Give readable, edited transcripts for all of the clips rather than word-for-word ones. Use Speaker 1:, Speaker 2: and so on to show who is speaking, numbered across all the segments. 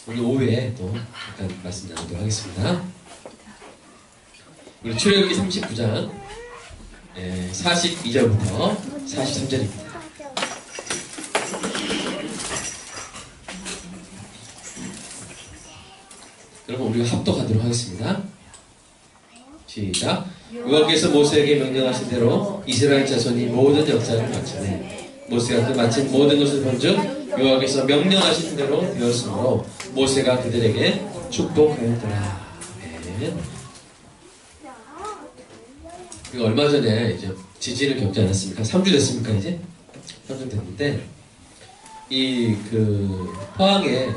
Speaker 1: 오늘 오후에 또 잠깐 말씀 나누도록 하겠습니다. 우리 출애굽기 39장 42절부터 43절입니다. 여러분 우리가 합독하도록 하겠습니다. 시작. 여호와께서 모세에게 명령하신 대로 이스라엘 자손이 모든 역사를 마치네. 모세가 그 마친 모든 것을 본즉 여호와께서 명령하신 대로 되었으므로 모세가 그들에게 축복하였더라. 아멘. 이거 얼마 전에 이제 지진을 겪지 않았습니까? 3주 됐습니까 이제? 3주 됐는데 포항에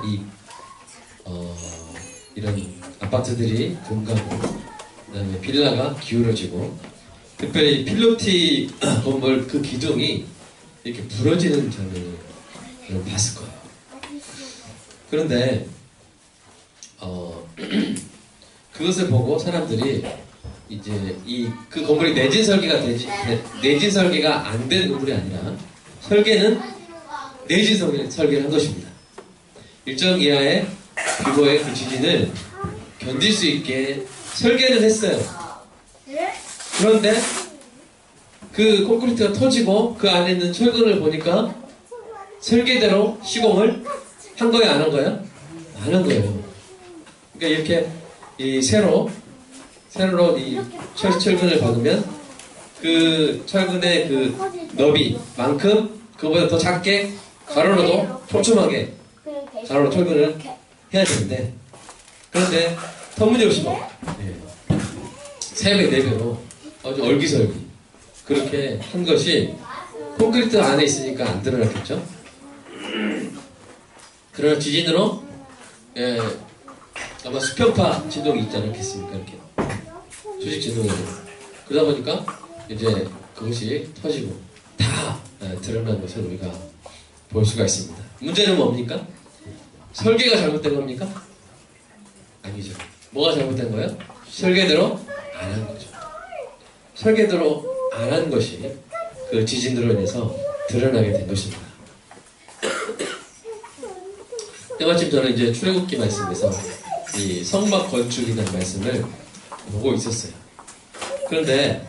Speaker 1: 이런 아파트들이 분가고 그다음에 빌라가 기울어지고 특별히 필로티 건물 그 기둥이 이렇게 부러지는 장면을 봤을 거예요. 그런데 그것을 보고 사람들이 이제 그 건물이 내진 설계가 안 된 건물이 아니라 설계는 내진 설계를 한 것입니다. 일정 이하의 규모의 그 지진을 견딜 수 있게 설계는 했어요. 그런데 그 콘크리트가 터지고 그 안에 있는 철근을 보니까 설계대로 시공을 한 거예요, 안 한 거예요? 안 한 거예요. 그러니까 이렇게 세로로 이 철근을 박으면 그 철근의 그 너비만큼 그거보다 더 작게 가로로도 촘촘하게 가로로 철근을 해야 되는데 그런데 터무니없이 3배, 4배로 아주 얼기설기 그렇게 한 것이 콘크리트 안에 있으니까 안 드러났겠죠? 그러나 지진으로 아마 수평파 진동이 있지 않겠습니까? 이렇게 수직 진동이 그러다 보니까 이제 그것이 터지고 다 드러난 것을 우리가 볼 수가 있습니다. 문제는 뭡니까? 설계가 잘못된 겁니까? 아니죠. 뭐가 잘못된 거예요? 설계대로 안 한 거죠. 설계대로 안 한 것이 그 지진으로 인해서 드러나게 된 것입니다. 때마침 저는 이제 출애굽기 말씀에서 이 성막 건축이라는 말씀을 보고 있었어요. 그런데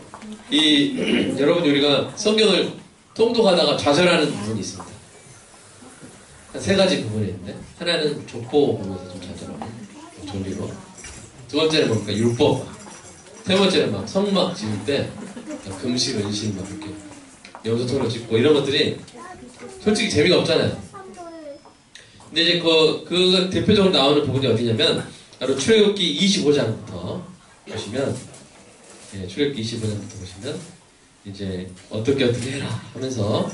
Speaker 1: 여러분 우리가 성경을 통독하다가 좌절하는 부분이 있습니다. 한 3가지 부분이 있는데 하나는 족보 보면서 좀 좌절하고 졸리고 두 번째는 뭡니까? 율법. 세 번째는 막 성막 지을 때 금식, 은식 막 이렇게 염소토로 짓고 이런 것들이 솔직히 재미가 없잖아요. 근데 이제 그 대표적으로 나오는 부분이 어디냐면 바로 출애굽기 25장부터 보시면 출애굽기 25장부터 보시면 이제 어떻게 해라 하면서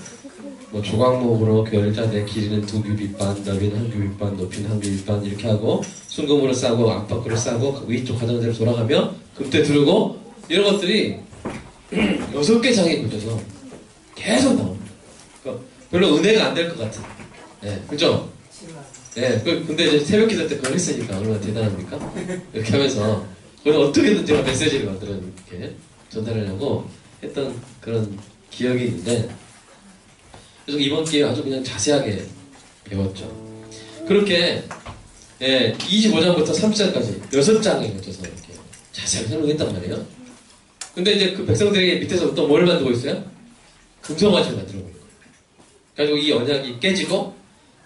Speaker 1: 뭐 조각목으로 결자대 길이는 2규빗반, 너비는 1규빗반, 높이는 1규빗반 이렇게 하고 순금으로 싸고 앞바퀴로 싸고 위쪽 가정대로 돌아가며 금대 두르고 이런 것들이 6개 장에 걸쳐서 계속 나옵니다. 그러니까 별로 은혜가 안 될 것 같은. 그죠? 근데 이제 새벽 기도 때 그걸 했으니까 얼마나 대단합니까? 이렇게 하면서 그걸 어떻게든 제가 메시지를 만들어 이렇게 전달하려고 했던 그런 기억이 있는데 그래서 이번 기회에 아주 그냥 자세하게 배웠죠. 그렇게 25장부터 30장까지 6장에 걸쳐서 이렇게 자세하게 설명했단 말이에요. 근데 이제 그 백성들에게 밑에서 또 뭘 만들고 있어요? 금송아지를 만들어 보는 거예요. 그래가지고 이 언약이 깨지고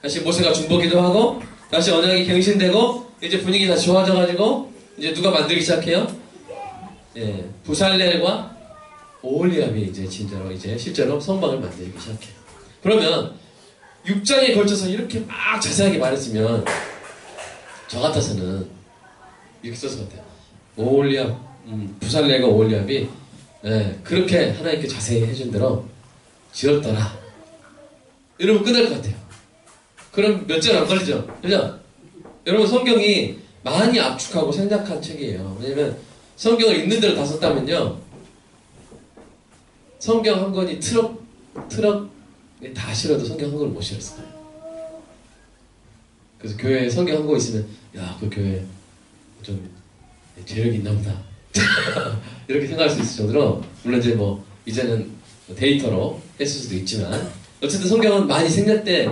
Speaker 1: 다시 모세가 중보기도 하고 다시 언약이 갱신되고 이제 분위기 다시 좋아져가지고 이제 누가 만들기 시작해요? 부살렐과 오홀리압이 이제 실제로 성막을 만들기 시작해요. 그러면 6장에 걸쳐서 이렇게 막 자세하게 말했으면 저 같아서는 이렇게 썼을 것 같아요. 오홀리압, 부살렐과 오홀리압이 그렇게 하나님께 자세히 해준 대로 지었더라. 이러면 끝날 것 같아요. 그럼 몇 절 안 걸리죠? 그죠? 여러분 성경이 많이 압축하고 생략한 책이에요. 왜냐면 성경을 있는 대로 다 썼다면요 성경 한 권이 트럭에 다 실어도 성경 한 권을 못 실었어요. 그래서 교회에 성경 한 권 있으면 야, 그 교회 좀 재력이 있나 보다 이렇게 생각할 수 있을 정도로 물론 이제 이제는 데이터로 했을 수도 있지만 어쨌든 성경은 많이 생략돼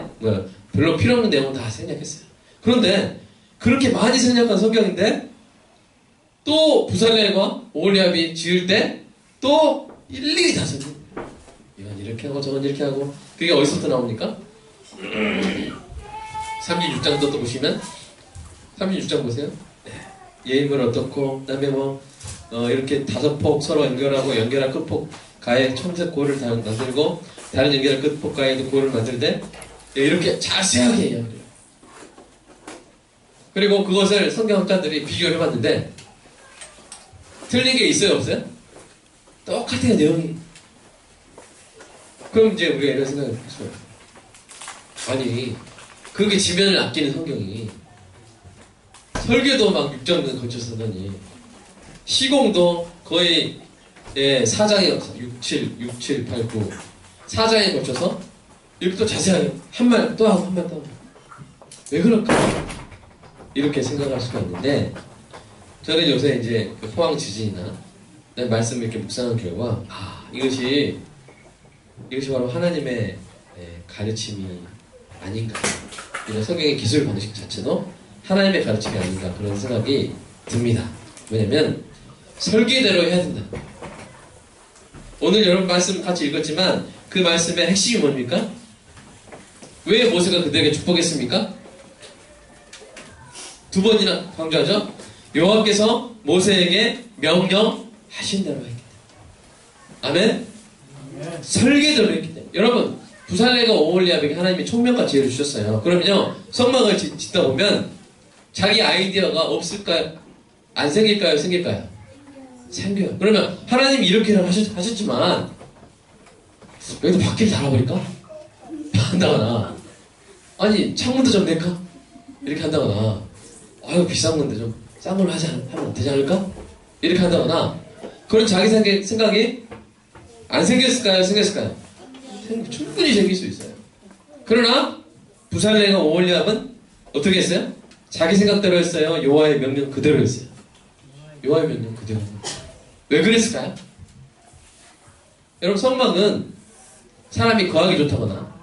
Speaker 1: 별로 필요 없는 내용은 다 생략했어요. 그런데 그렇게 많이 생략한 성경인데 또 부살렐과 오홀리압이 지을 때 또 일일이 다 써요. 이건 이렇게 하고 저건 이렇게 하고. 그게 어디서부터 나옵니까? 36장도 또 보시면 36장 보세요. 예임을 어떻고 그다음에 이렇게 5폭 서로 연결하고 연결한 끝폭 가에 청색 고를 다 만들고 다른 연결한 끝폭 가에도 고를 만들 때 이렇게 자세하게 이야기해요. 그리고 그것을 성경학자들이 비교를 해봤는데 틀린 게 있어요 없어요? 똑같아요 내용이. 그럼 이제 우리가 이런 생각을 했어요. 아니 그렇게 지면을 아끼는 성경이 설계도 막 6장을 거쳐서 하더니 시공도 거의 4장에 6, 7, 6, 7, 8, 9 4장에 거쳐서 이렇게 또 자세하게 한 말 또 하고 한 말 또 하고 왜 그럴까? 이렇게 생각할 수가 있는데 저는 요새 이제 그 포항 지진이나 말씀을 이렇게 묵상한 결과 이것이 바로 하나님의 가르침이 아닌가, 이런 성경의 기술 방식 자체도 하나님의 가르침이 아닌가 그런 생각이 듭니다. 왜냐면 설계대로 해야 된다. 오늘 여러분 말씀 같이 읽었지만 그 말씀의 핵심이 뭡니까? 왜 모세가 그들에게 축복했습니까? 2번이나 강조하죠. 여호와께서 모세에게 명령하신 대로 했기 때문에. 아멘? 설계대로 했기 때문에. 여러분 부살렐과 오홀리압에게 하나님이 총명과 지혜를 주셨어요. 그러면요 성막을 짓다 보면 자기 아이디어가 없을까요? 안 생길까요? 생길까요? 생겨요. 그러면 하나님이 이렇게 하셨지만 여기도 바퀴를 달아버릴까? 한다거나 아니 창문도 좀 낼까? 이렇게 한다거나 아유 비싼 건데 좀 싼 걸로 하면 되지 않을까? 이렇게 한다거나 그런 자기 생각이 안 생겼을까요? 생겼을까요? 충분히 생길 수 있어요. 그러나 부살렐과 오홀리압은 어떻게 했어요? 자기 생각대로 했어요? 여호와의 명령 그대로 했어요? 여호와의 명령 그대로. 왜 그랬을까요? 여러분 성막은 사람이 거하기 좋다거나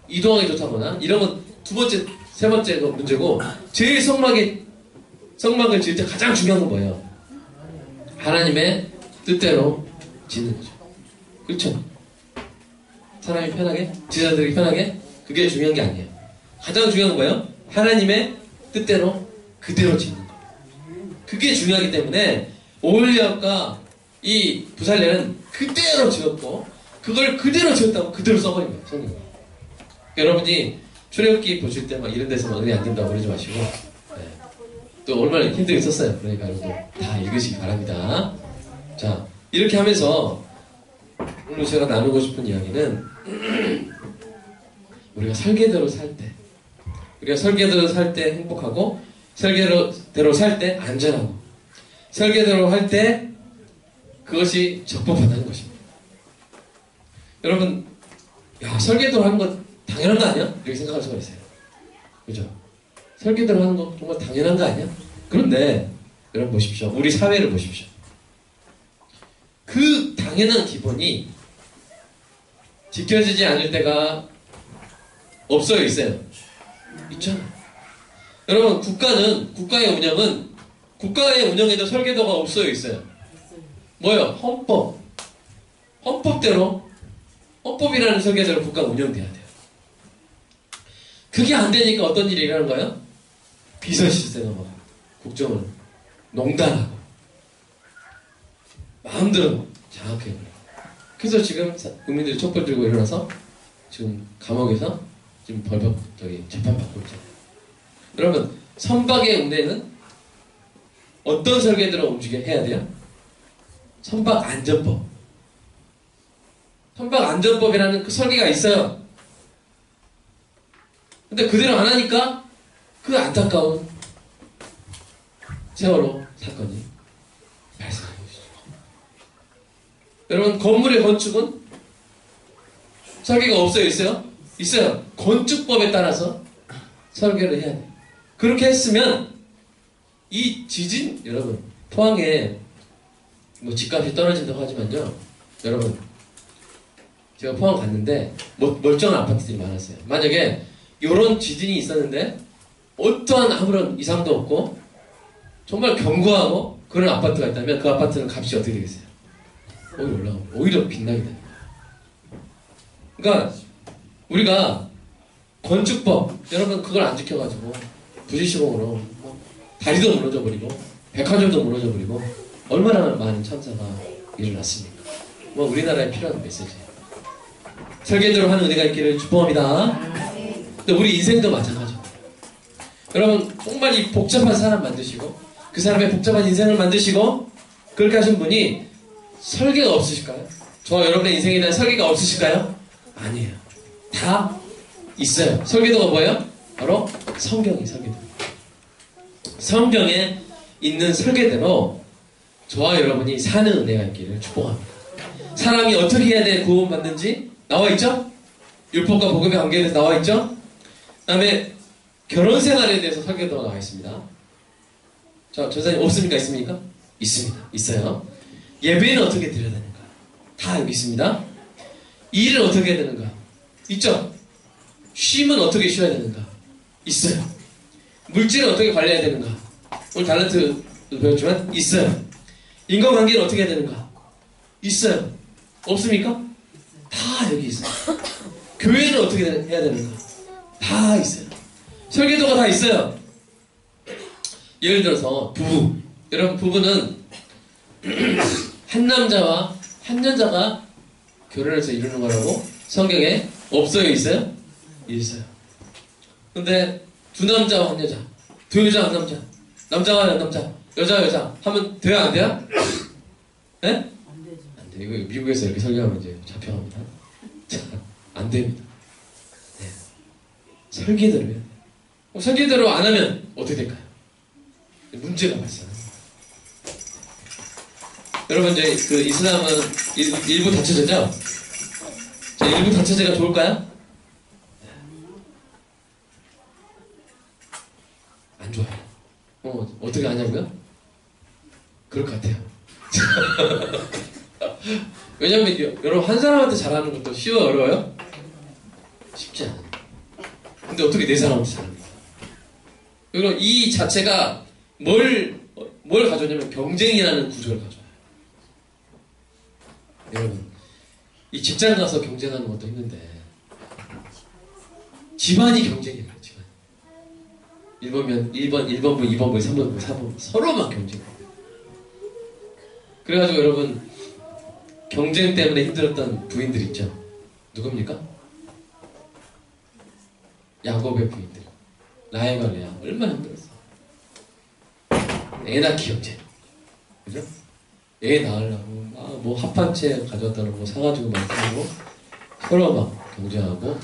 Speaker 1: 이동하기 좋다거나 이런 건 두 번째, 세 번째 문제고 제일 성막을 지을 때 가장 중요한 건 뭐예요? 하나님의 뜻대로 짓는 거죠. 그렇죠? 사람이 편하게, 지자들이 편하게 그게 중요한 게 아니에요. 가장 중요한 건 뭐예요? 하나님의 뜻대로 그대로 짓는 거. 그게 중요하기 때문에 오홀리압과 이 부살렐은 그대로 지었고 그걸 그대로 지었다고 그대로 써버린 거예요. 성경. 여러분이 출애굽기 보실 때 막 이런 데서 막 은혜 안 된다고 그러지 마시고 또 얼마나 힘들게 썼어요. 그러니까 여러분 다 읽으시기 바랍니다. 자 이렇게 하면서 오늘 제가 나누고 싶은 이야기는 우리가 설계대로 살 때, 우리가 설계대로 살 때 행복하고 설계대로 살 때 안전하고 설계대로 할 때 그것이 적법하다는 것입니다. 여러분 야 설계대로 하는 거 당연한 거 아니야? 이렇게 생각할 수가 있어요. 그죠? 설계대로 하는 거 정말 당연한 거 아니야? 그런데 여러분 보십시오. 우리 사회를 보십시오. 그 당연한 기본이 지켜지지 않을 때가 없어요? 있어요? 있잖아요. 여러분 국가의 운영에도 설계도가 없어요? 있어요? 뭐예요? 헌법대로 헌법이라는 설계대로 국가가 운영돼야 돼요. 그게 안 되니까 어떤 일이 일어나는 거예요? 비서실세가 막 국정을 농단하고 마음대로 장악해요. 그래서 지금 국민들이 촛불 들고 일어나서 지금 감옥에서 지금 재판받고 있잖아요. 여러분 선박의 운행은 어떤 설계대로 해야 돼요? 선박안전법. 선박안전법이라는 그 설계가 있어요. 근데 그대로 안 하니까 그 안타까운 세월호 사건이 발생한 것이죠. 여러분 건물의 건축은 설계가 없어요? 있어요? 있어요. 건축법에 따라서 설계를 해야 돼요. 그렇게 했으면 이 지진, 여러분 포항에 뭐 집값이 떨어진다고 하지만요, 여러분 제가 포항 갔는데 멀쩡한 아파트들이 많았어요. 만약에 이런 지진이 있었는데 어떠한 아무런 이상도 없고 정말 견고하고 그런 아파트가 있다면 그 아파트는 값이 어떻게 되겠어요? 오히려 올라가고 오히려 빛나게 됩니다. 그러니까 우리가 건축법 여러분 그걸 안 지켜가지고 부지시공으로 다리도 무너져 버리고 백화점도 무너져 버리고 얼마나 많은 참사가 일어났습니까? 뭐 우리나라에 필요한 메시지예요. 설계대로 하는 은혜가 있기를 축복합니다. 근데 우리 인생도 마찬가지입니다. 여러분 정말 이 복잡한 사람 만드시고 그 사람의 복잡한 인생을 만드시고 그렇게 하신 분이 설계가 없으실까요? 저 여러분의 인생에 대한 설계가 없으실까요? 아니에요. 다 있어요. 설계도가 뭐예요? 바로 성경이 설계도. 성경에 있는 설계대로 저와 여러분이 사는 은혜가 있기를 축복합니다. 사람이 어떻게 해야 돼 구원받는지 나와있죠? 율법과 복음의 관계에 대해서 나와있죠? 그 다음에 결혼 생활에 대해서 설계도가 나와있습니다. 자, 전사님 없습니까? 있습니까? 있습니다. 있어요. 예배는 어떻게 드려야 되는가? 다 여기 있습니다. 일은 어떻게 해야 되는가? 있죠? 쉼은 어떻게 쉬어야 되는가? 있어요. 물질은 어떻게 관리해야 되는가? 오늘 탤런트 배웠지만 있어요. 인간관계는 어떻게 해야 되는가? 있어요. 없습니까? 다 여기 있어요. 교회는 어떻게 해야 되는가? 다 있어요. 설계도가 다 있어요. 예를 들어서 부부. 여러분 부부는 한 남자와 한 여자가 결혼해서 이루는 거라고 성경에 없어요? 있어요? 있어요. 근데 두 남자와 한 여자, 두 여자와 한 남자, 남자와 한 남자, 여자와 여자 하면 돼요? 안 돼요? 네?
Speaker 2: 안 되죠.
Speaker 1: 안 돼요. 이거 미국에서 이렇게 설계하면 이제 잡혀갑니다. 안 됩니다. 네. 설계대로 해야 돼요. 설계대로 안 하면 어떻게 될까요? 문제가 발생합니다. 여러분 이제 그 이슬람은 일부 다처제죠? 자, 일부 다처제가 좋을까요? 안 좋아요. 어떻게 하냐고요? 그럴 것 같아요. 왜냐면 여러분 한 사람한테 잘하는 것도 쉬워요? 어려워요? 쉽지 않아요. 근데 어떻게 네 사람한테 잘합니까? 그리고 이 자체가 뭘 가져오냐면 경쟁이라는 구조를 가져와요. 여러분 이 직장 가서 경쟁하는 것도 힘든데 집안이 경쟁이에요. 집안. 1번부, 2번부, 3번부, 4번부 서로만 경쟁해요. 그래가지고 여러분 경쟁 때문에 힘들었던 부인들 있죠? 누굽니까? 야곱의 부인들. 라헬과 레아 얼마나 힘들었어. 애 낳기 경쟁. 그죠? 애 낳으려고 뭐 합판체 가져왔다는 거 사가지고 막 하고 서로 막 경쟁하고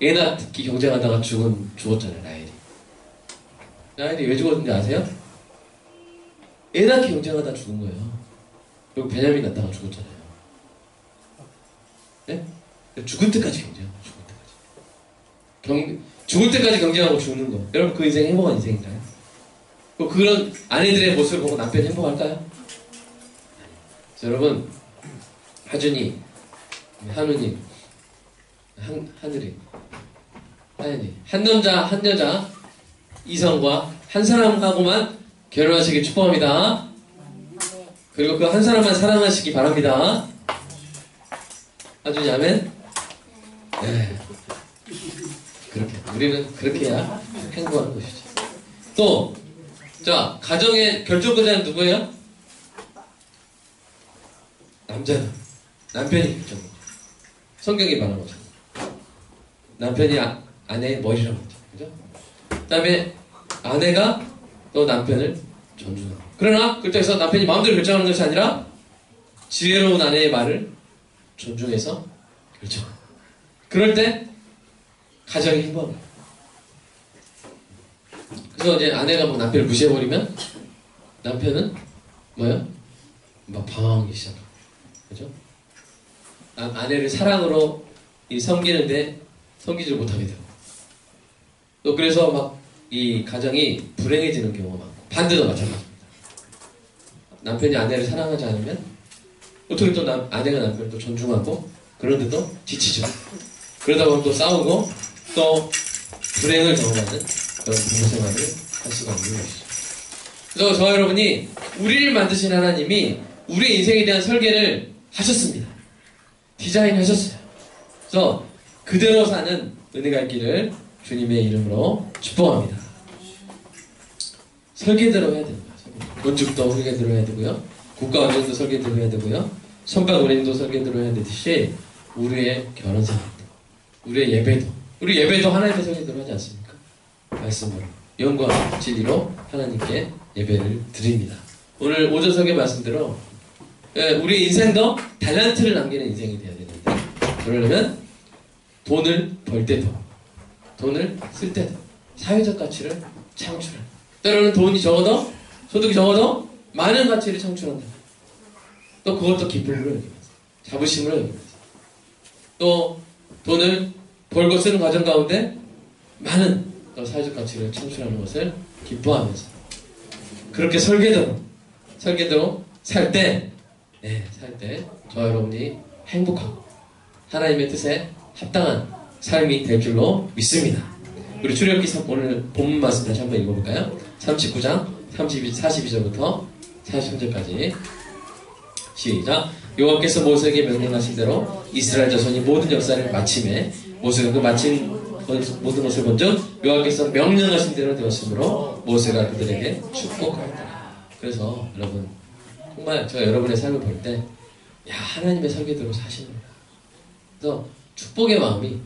Speaker 1: 애 낳기 경쟁하다가 죽었잖아요. 라헬이 왜 죽었는지 아세요? 애 낳기 경쟁하다 죽은 거예요. 그리고 베냐민 낳다가 죽었잖아요. 네? 죽을 때까지 경쟁하고 죽을 때까지 경쟁하고 죽는 거. 여러분 그 인생 행복한 인생인가요? 그런 아내들의 모습을 보고 남편이 행복할까요? 자, 여러분 하준이, 한우님, 하늘이, 하연이 한 남자 한 여자 이성과 한 사람하고만 결혼하시길 축복합니다. 그리고 그 한 사람만 사랑하시기 바랍니다. 하준이 아멘? 네. 그렇게 우리는 그렇게 해야 행복한 것이죠. 또 자, 가정의 결정권자는 누구예요? 남자는 남편이 결정권. 성경이 말하는 거죠. 남편이 아내의 머리라고 하죠. 그죠? 그 다음에 아내가 또 남편을 존중하고. 그러나 그때에서 남편이 마음대로 결정하는 것이 아니라 지혜로운 아내의 말을 존중해서 결정하고. 그럴 때 가정이 행복합니다. 그래서 이제 아내가 뭐 남편을 무시해버리면 남편은 뭐예요? 막 방황하기 시작하고. 그죠? 아내를 사랑으로 섬기는데 섬기지 못하게 되고. 또 그래서 막 이 가정이 불행해지는 경우가 많고. 반대도 마찬가지입니다. 남편이 아내를 사랑하지 않으면 어떻게 또 아내가 남편을 또 존중하고 그런데도 지치죠. 그러다 보면 또 싸우고 또 불행을 경험하는 그런 부부 생활을 할 수가 있는 것이죠. 그래서 저와 여러분이 우리를 만드신 하나님이 우리의 인생에 대한 설계를 하셨습니다. 디자인하셨어요. 그래서 그대로 사는 은혜가 있기를 주님의 이름으로 축복합니다. 설계대로 해야 됩니다. 건축도 설계대로 해야 되고요. 국가원전도 설계대로 해야 되고요. 선박 운행도 설계대로 해야 되듯이 우리의 결혼생활도, 우리의 예배도, 우리 예배도 하나님의 설계대로 하지 않습니까? 말씀으로, 영과 진리로 하나님께 예배를 드립니다. 오늘 오전 설계 말씀대로 우리 인생도 달란트를 남기는 인생이 되어야 되는데, 그러려면 돈을 벌 때도, 돈을 쓸 때도 사회적 가치를 창출하는, 때로는 돈이 적어도, 소득이 적어도 많은 가치를 창출한다. 또 그것도 기쁨으로 여기면서, 자부심으로 여기면서, 또 돈을 벌고 쓰는 과정 가운데 많은 사회적 가치를 창출하는 것을 기뻐하면서, 그렇게 설계대로 살 때, 저와 여러분이 행복하고 하나님의 뜻에 합당한 삶이 될 줄로 믿습니다. 우리 출애굽기 오늘 본문 말씀 다시 한번 읽어볼까요? 39장 42절부터 43절까지 시작. 여호와께서 모세에게 명령하신 대로 이스라엘 자손이 모든 역사를 마침에 모세가 그 마친 모든 것을 본즉 여호와께서 명령하신 대로 되었으므로 모세가 그들에게 축복하였더라. 그래서 여러분, 정말 제가 여러분의 삶을 볼 때 하나님의 설계대로 사시는 거예요. 그래서 축복의 마음이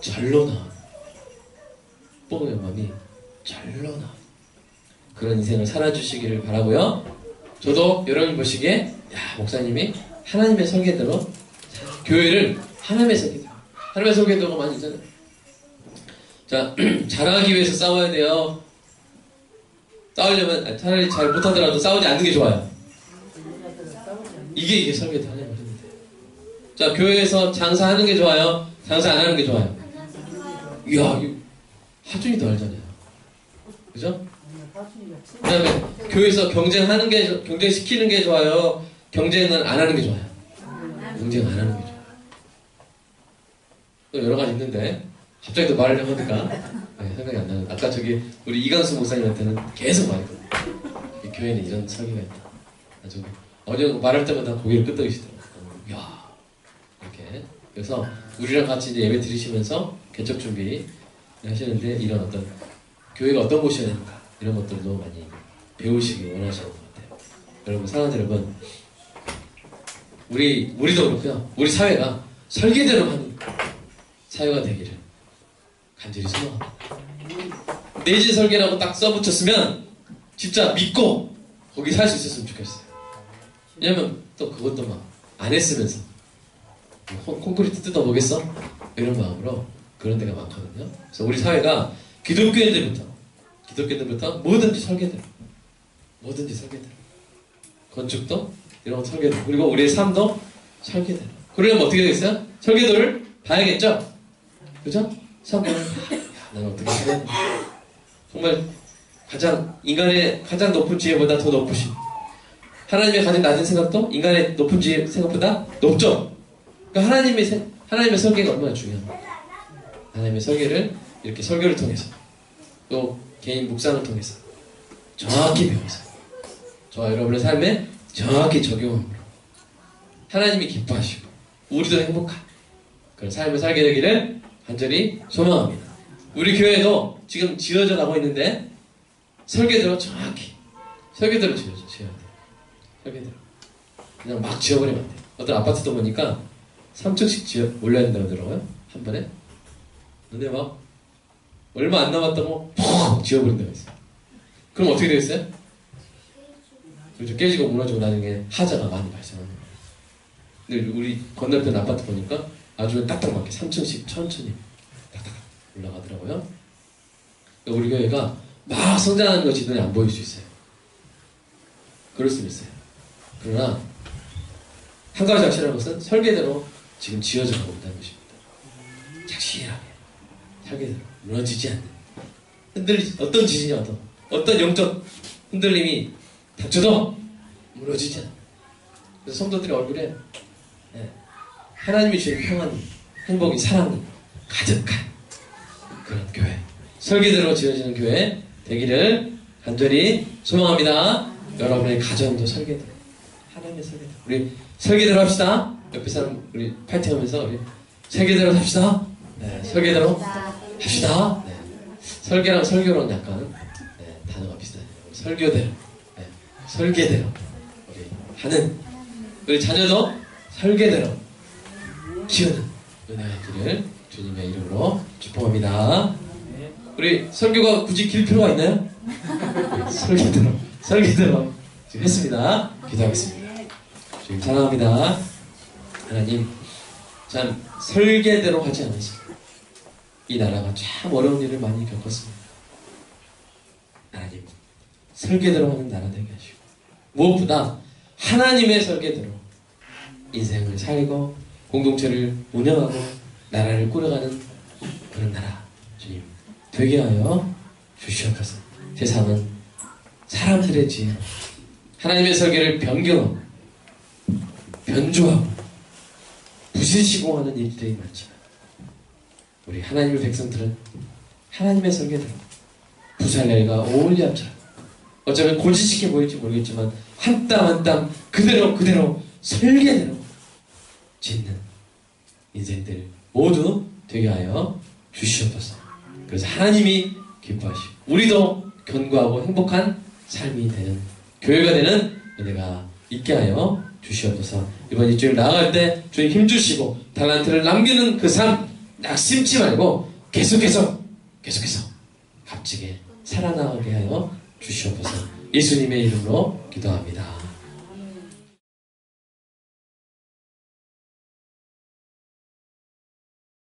Speaker 1: 절로 나와요. 축복의 마음이 절로 나와요. 그런 인생을 살아주시기를 바라고요. 저도 여러분 보시기에 목사님이 하나님의 설계대로, 교회를 하나님의 설계대로가 많이 있잖아요. 자, 잘하기 위해서 싸워야 돼요. 싸우려면 차라리 잘 못하더라도 싸우지 않는 게 좋아요. 이게 설계대로 하나님의 설계대로. 자, 교회에서 장사하는 게 좋아요? 장사 안 하는 게 좋아요? 이야, 하준이 더 알잖아요. 그죠? 그 다음에 교회에서 경쟁시키는 게 좋아요? 경쟁은 안 하는 게 좋아요? 경쟁 안 하는 게 좋아요. 또 여러 가지 있는데 갑자기 또 말을 하니까 생각이 안 나는. 아까 우리 이강수 목사님한테는 계속 말했거든요. 교회는 이런 설계가 있다. 아주 어제 말할 때마다 고개를 끄덕이시더라고요. 이야, 이렇게. 그래서 우리랑 같이 이제 예배 드리시면서 개척 준비 하시는데 이런 어떤 교회가 어떤 곳이어야 되는가 이런 것들도 많이 배우시기 원하시는 것 같아요. 여러분, 사랑하는 여러분, 우리도 그렇고요. 우리 사회가 설계대로 하는 사회가 되기를 간절히 소망합니다. 내진 설계라고 딱 써붙였으면 진짜 믿고 거기 살 수 있었으면 좋겠어요. 왜냐면 또 그것도 막 안 했으면서 콘크리트 뜯어보겠어? 이런 마음으로 그런 데가 많거든요. 그래서 우리 사회가 기독교인들부터 뭐든지 설계대로, 건축도 이런 설계대로, 그리고 우리의 삶도 설계대로. 그러려면 어떻게 되겠어요? 설계도를 봐야겠죠? 그죠? 설계도를 나는 어떻게 해야 되나? 정말 인간의 가장 높은 지혜보다 더 높으신, 하나님의 가장 낮은 생각도 인간의 높은 지혜 생각보다 높죠? 그러니까 하나님의 설계가 얼마나 중요합니까? 하나님의 설계를 이렇게 설교를 통해서, 또 개인 묵상을 통해서 정확히 배워서 저와 여러분의 삶에 정확히 적용함으로 하나님이 기뻐하시고 우리도 행복한 그런 삶을 살게 되기를 간절히 소망합니다. 우리 교회도 지금 지어져 가고 있는데 설계대로 정확히 설계대로 지어야 돼요. 설계대로 그냥 막 지어버리면 안 돼요. 어떤 아파트도 보니까 3층씩 올려야 된다고 하더라고요. 한 번에. 근데 막 얼마 안 남았다고 퍽 지어버린다고 했어요. 그럼 어떻게 되겠어요? 그렇죠. 깨지고 무너지고 나중에 하자가 많이 발생하는 거예요. 근데 우리 건너편 아파트 보니까 아주 딱딱 맞게 3층씩 천천히 딱딱 올라가더라고요. 우리 교회가 막 성장하는 것이 눈에 안 보일 수 있어요. 그럴 수 있어요. 그러나 한 가지 확실한 것은 설계대로 지금 지어져 가고 있다는 것입니다. 착실하게 설계대로 무너지지 않는, 어떤 지진이 와도 어떤 영적 흔들림이 닥쳐도 무너지지 않는, 그래서 성도들의 얼굴에 하나님이 주신 평안이, 행복이, 사랑이 가득한 그런 교회, 설계대로 지어지는 교회 되기를 간절히 소망합니다. 여러분의 가정도 설계대로, 하나님의 설계대로, 우리 설계대로 합시다. 옆에 사람 우리 파이팅하면서 우리 설계대로 합시다. 네, 설계대로 합시다. 네. 설계랑 설교랑 약간 네, 단어가 비슷해요. 설교대로, 네, 설계대로 우리 하는 우리 자녀도 설계대로 키우는 은혜가 있기를 주님의 이름으로 축복합니다. 우리 설교가 굳이 길 필요가 있나요? 설계대로 지금 했습니다. 기도하겠습니다. 주님 사랑합니다. 하나님, 참 설계대로 하지 않으시고 이 나라가 참 어려운 일을 많이 겪었습니다. 하나님, 설계대로 하는 나라 되게 하시고 무엇보다 하나님의 설계대로 인생을 살고 공동체를 운영하고 나라를 꾸려가는 그런 나라 주님 되게 하여 주시옵소서. 세상은 사람들의 지혜로 하나님의 설계를 변경하고 변조하고 부실시공하는 일들이 많지만 우리 하나님의 백성들은 하나님의 설계대로 부살렐과 오홀리압처럼 어쩌면 고지식해 보일지 모르겠지만 한 땀 한 땀 그대로 설계대로 짓는 인생들 모두 되게 하여 주시옵소서. 그래서 하나님이 기뻐하시고 우리도 견고하고 행복한 삶이 되는 교회가 되는 은혜가 있게 하여 주시옵소서. 이번 일주일 나아갈 때 주님 힘주시고 달란트를 남기는 그 삶 낙심치 말고 계속해서 값지게 살아나가게 하여 주시옵소서. 예수님의 이름으로 기도합니다.